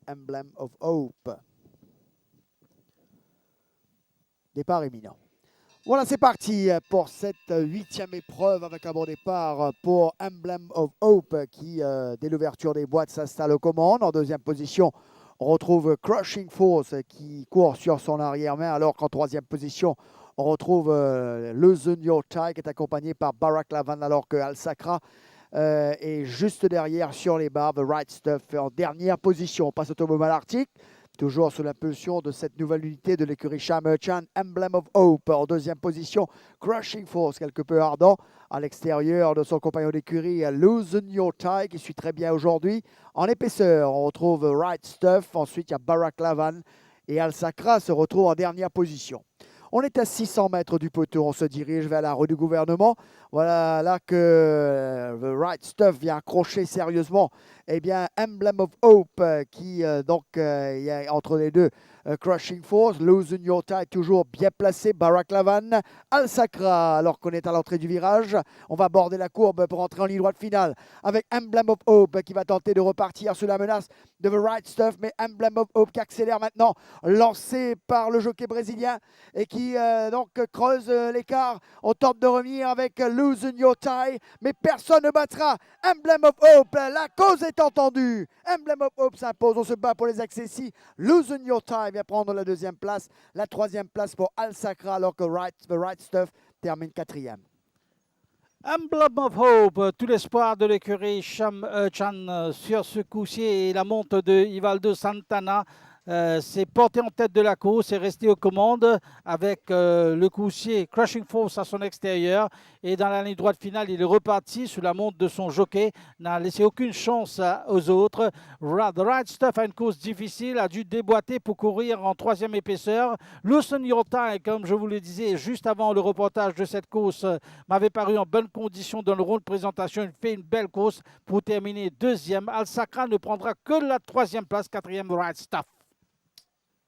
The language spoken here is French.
Emblem of Hope. Départ imminent. Voilà, c'est parti pour cette 8e épreuve avec un bon départ pour Emblem of Hope qui, dès l'ouverture des boîtes, s'installe aux commandes. En deuxième position, on retrouve Crushing Force qui court sur son arrière-main, alors qu'en troisième position, on retrouve Loosen Your Tie qui est accompagné par Barack Lavan, alors que Al Sacra est juste derrière sur les barres. The Right Stuff en dernière position. On passe au Automobile Arctic. Toujours sous l'impulsion de cette nouvelle unité de l'écurie Shamerchan, Emblem of Hope en deuxième position. Crushing Force, quelque peu ardent à l'extérieur de son compagnon d'écurie, Loosen Your Tie, qui suit très bien aujourd'hui. En épaisseur, on retrouve Right Stuff. Ensuite, il y a Barack Lavan et Al Sacra se retrouvent en dernière position. On est à 600 mètres du poteau, on se dirige vers la rue du gouvernement. Voilà là que The Right Stuff vient accrocher sérieusement Emblem of Hope qui il y a entre les deux Crushing Force, Loosen Your Tie toujours bien placé, Barack Lavan, Al Sacra alors qu'on est à l'entrée du virage. On va aborder la courbe pour entrer en ligne droite finale avec Emblem of Hope qui va tenter de repartir sous la menace de The Right Stuff, mais Emblem of Hope qui accélère maintenant, lancé par le jockey brésilien et qui creuse l'écart. On tente de revenir avec Loosen Your Tie, mais personne ne battra Emblem of Hope. La cause est entendue. Emblem of Hope s'impose. On se bat pour les accessis. Loosen Your Tie vient prendre la deuxième place. La troisième place pour Al Sacra, alors que The Right Stuff termine quatrième. Emblem of Hope, tout l'espoir de l'écurie Chan sur ce coup-ci et la monte de Ivaldo Santana. C'est porté en tête de la course et resté aux commandes avec le coursier Crushing Force à son extérieur. Et dans la ligne droite finale, il est reparti sous la montre de son jockey. N'a laissé aucune chance aux autres. The Right Stuff a une course difficile, a dû déboîter pour courir en troisième épaisseur. Loosen Your Tie, comme je vous le disais juste avant le reportage de cette course, m'avait paru en bonne condition dans le round de présentation. Il fait une belle course pour terminer deuxième. Al Sacra ne prendra que la troisième place, quatrième Right Stuff.